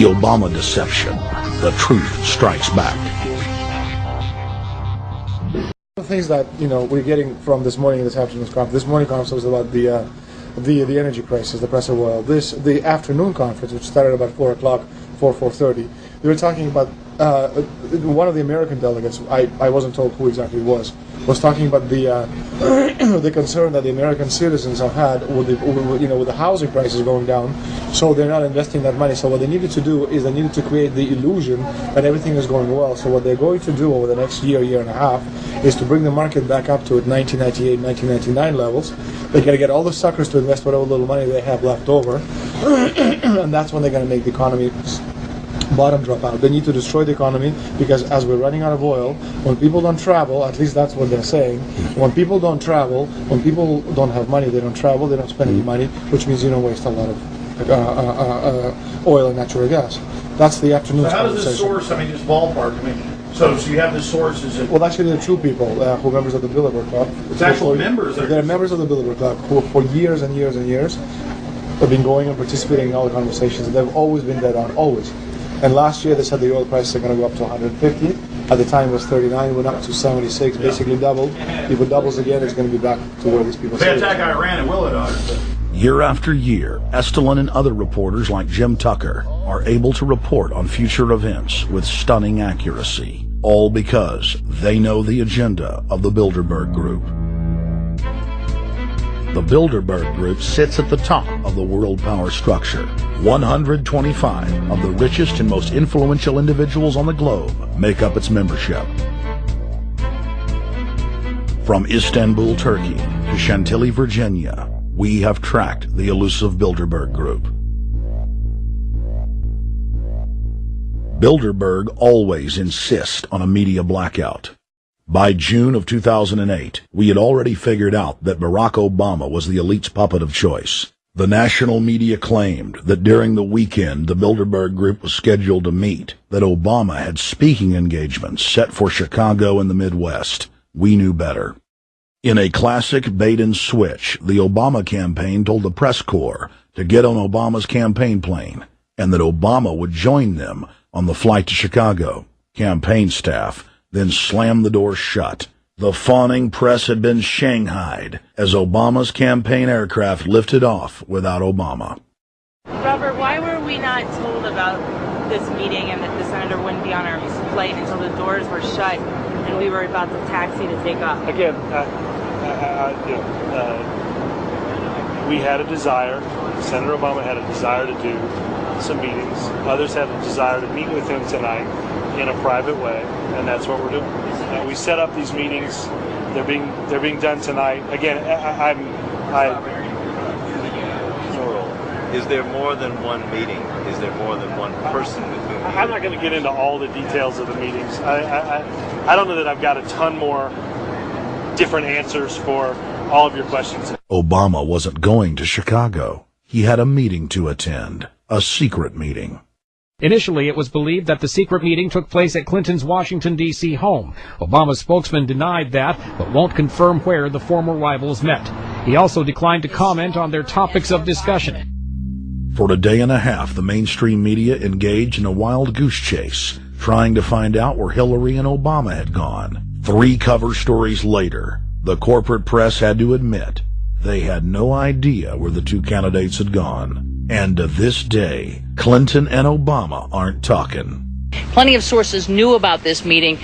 The Obama deception. The truth strikes back. The things that we're getting from this morning and this afternoon's conference. This morning conference was about the energy crisis, the price of oil. The afternoon conference, which started about 4 o'clock, 4:30. They were talking about one of the American delegates. I wasn't told who exactly it was talking about the the concern that the American citizens have had with the housing prices going down, so they're not investing that money. So what they needed to do is they needed to create the illusion that everything is going well. So what they're going to do over the next year and a half is to bring the market back up to 1998, 1999 levels. They're going to get all the suckers to invest whatever little money they have left over, and that's when they're going to make the economy bottom drop out. They need to destroy the economy because as we're running out of oil, when people don't travel, at least that's what they're saying, when people don't travel, when people don't have money, they don't travel, they don't spend any money, which means you don't waste a lot of oil and natural gas. That's the afternoon. So how does this source, just ballpark, so you have the sources. Well, actually, they're true people who are members of the Bilderberg Club. It's actual members. They're members of the Bilderberg Club who for years and years and years have been going and participating in all the conversations. They've always been dead on, always. And last year they said the oil prices are going to go up to 150. At the time it was 39, went up to 76, basically doubled. If it doubles again, it's going to be back to where these people say. They attack Iran and will it? Year after year, Estelin and other reporters like Jim Tucker are able to report on future events with stunning accuracy, all because they know the agenda of the Bilderberg Group. The Bilderberg Group sits at the top of the world power structure. 125 of the richest and most influential individuals on the globe make up its membership. From Istanbul, Turkey to Chantilly, Virginia, we have tracked the elusive Bilderberg Group. Bilderberg always insist on a media blackout. By June of 2008, we had already figured out that Barack Obama was the elite's puppet of choice. The national media claimed that during the weekend the Bilderberg Group was scheduled to meet, that Obama had speaking engagements set for Chicago and the Midwest. We knew better. In a classic bait-and-switch, the Obama campaign told the press corps to get on Obama's campaign plane, and that Obama would join them on the flight to Chicago. Campaign staff then slammed the door shut. The fawning press had been shanghaied as Obama's campaign aircraft lifted off without Obama. Robert, why were we not told about this meeting and that the senator wouldn't be on our plane until the doors were shut and we were about to taxi to take off? Again, we had a desire, Senator Obama had a desire to do some meetings. Others had a desire to meet with him tonight in a private way, and that's what we're doing. We set up these meetings. They're being done tonight. Again, Is there more than one meeting? Is there more than one person with whom? I'm not going to get into all the details of the meetings. I don't know that I've got a ton more different answers for all of your questions. Obama wasn't going to Chicago. He had a meeting to attend, a secret meeting. Initially, it was believed that the secret meeting took place at Clinton's Washington, D.C. home. Obama's spokesman denied that, but won't confirm where the former rivals met. He also declined to comment on their topics of discussion. For a day and a half, the mainstream media engaged in a wild goose chase, trying to find out where Hillary and Obama had gone. 3 cover stories later, the corporate press had to admit they had no idea where the 2 candidates had gone. And to this day, Clinton and Obama aren't talking. Plenty of sources knew about this meeting,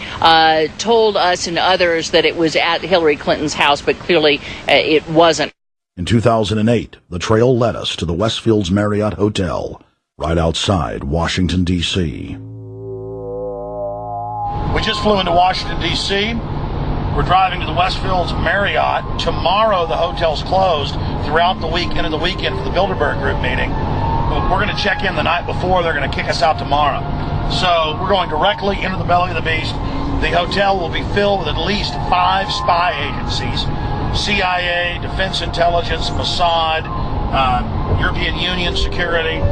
told us and others that it was at Hillary Clinton's house, but clearly it wasn't. In 2008, the trail led us to the Westfields Marriott Hotel, right outside Washington, D.C. We just flew into Washington, D.C. We're driving to the Westfields Marriott. Tomorrow the hotel's closed throughout the week into the weekend for the Bilderberg Group meeting. We're going to check in the night before. They're going to kick us out tomorrow. So we're going directly into the belly of the beast. The hotel will be filled with at least 5 spy agencies: CIA, Defense Intelligence, Mossad, European Union security.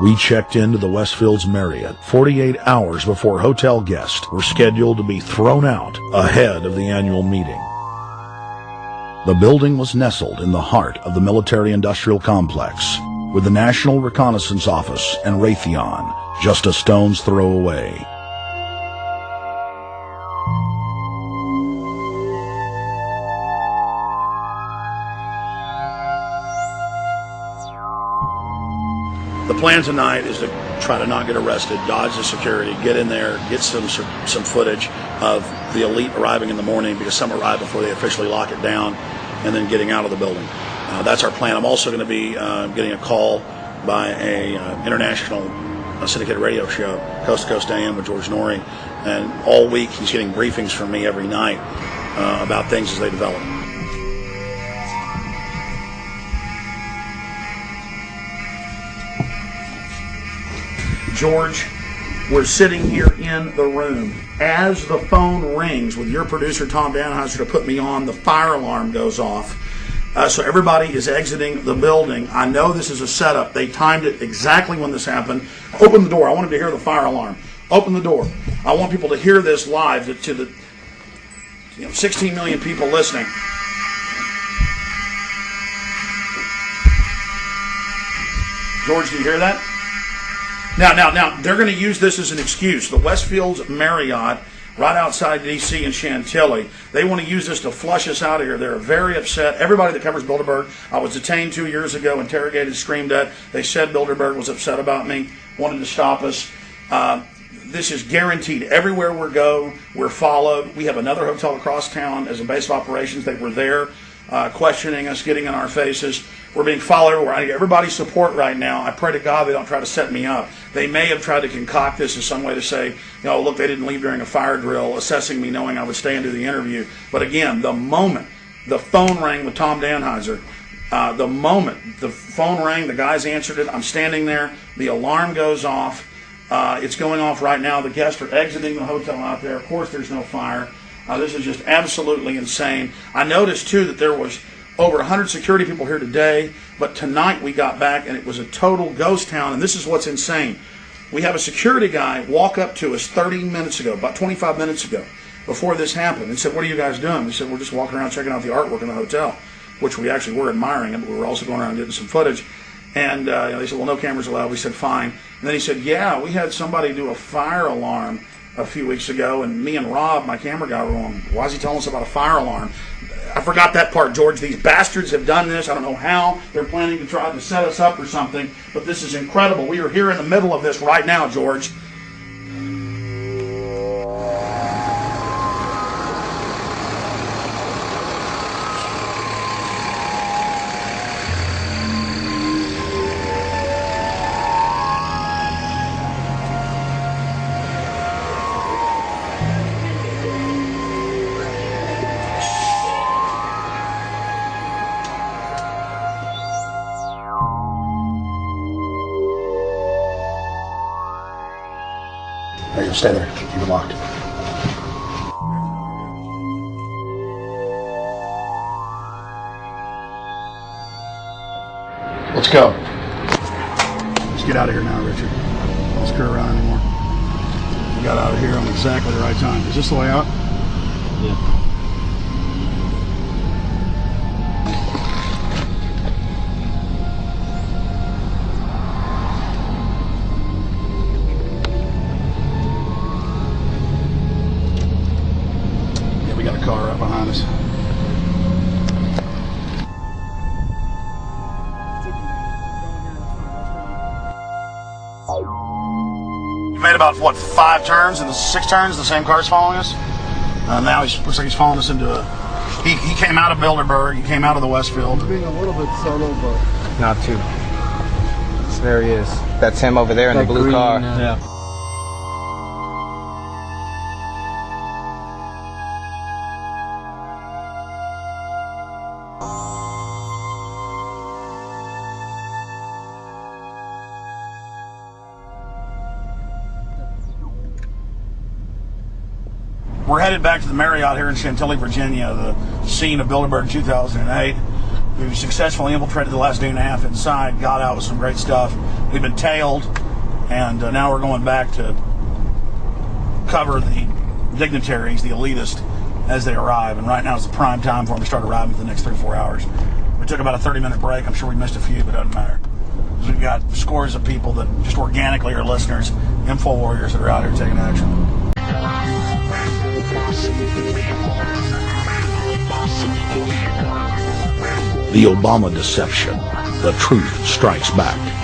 We checked into the Westfields Marriott 48 hours before hotel guests were scheduled to be thrown out ahead of the annual meeting. The building was nestled in the heart of the military-industrial complex, with the National Reconnaissance Office and Raytheon just a stone's throw away. The plan tonight is to try to not get arrested, dodge the security, get in there, get some footage of the elite arriving in the morning, because some arrive before they officially lock it down, and then getting out of the building. That's our plan. I'm also going to be getting a call by a international syndicated radio show, Coast to Coast AM with George Norrie, and all week he's getting briefings from me every night about things as they develop. George, we're sitting here in the room. As the phone rings with your producer, Tom Danheiser, to put me on, the fire alarm goes off. So everybody is exiting the building. I know this is a setup. They timed it exactly when this happened. Open the door. I wanted to hear the fire alarm. Open the door. I want people to hear this live to the 16 million people listening. George, do you hear that? Now, they're going to use this as an excuse. The Westfields Marriott, right outside D.C. in Chantilly, they want to use this to flush us out of here. They're very upset. Everybody that covers Bilderberg, I was detained 2 years ago, interrogated, screamed at. They said Bilderberg was upset about me, wanted to stop us. This is guaranteed. Everywhere we go, we're followed. We have another hotel across town as a base of operations. They were there questioning us, getting in our faces. We're being followed everywhere. I need everybody's support right now. I pray to God they don't try to set me up. They may have tried to concoct this as some way to say, look, they didn't leave during a fire drill, assessing me knowing I would stay and do the interview. But again, the moment the phone rang with Tom Danheiser, the moment the phone rang, the guys answered it, I'm standing there, the alarm goes off. It's going off right now. The guests are exiting the hotel out there. Of course, there's no fire. This is just absolutely insane. I noticed, too, that there was over 100 security people here today, but tonight we got back and it was a total ghost town, and this is what's insane. We have a security guy walk up to us 30 minutes ago, about 25 minutes ago, before this happened, and said, "What are you guys doing?" We said, "We're just walking around checking out the artwork in the hotel," which we actually were admiring, but we were also going around getting some footage. And they said, "Well, no cameras allowed." We said, "Fine." And then he said, "Yeah, we had somebody do a fire alarm a few weeks ago, and me and Rob, my camera guy, were on. Why is he telling us about a fire alarm?" I forgot that part, George. These bastards have done this. I don't know how. They're planning to try to set us up or something, but this is incredible. We are here in the middle of this right now, George. Stay there. Keep it locked. Let's go. Let's get out of here now, Richard. Don't screw around anymore. We got out of here on exactly the right time. Is this the way out? Yeah. Car right behind us. You made about, 5 turns and 6 turns? The same car's following us? Now he looks like he's following us into a... He came out of Bilderberg. He came out of the Westfield. Being a little bit solo, but... Not too. There he is. That's him over there in the blue car. Yeah. We're headed back to the Marriott here in Chantilly, Virginia, the scene of Bilderberg 2008. We've successfully infiltrated the last day and a half inside, got out with some great stuff. We've been tailed, and now we're going back to cover the dignitaries, the elitists, as they arrive. And right now is the prime time for them to start arriving for the next 3 or 4 hours. We took about a 30-minute break. I'm sure we missed a few, but it doesn't matter. We've got scores of people that just organically are listeners, info warriors that are out here taking action. The Obama deception. The truth strikes back.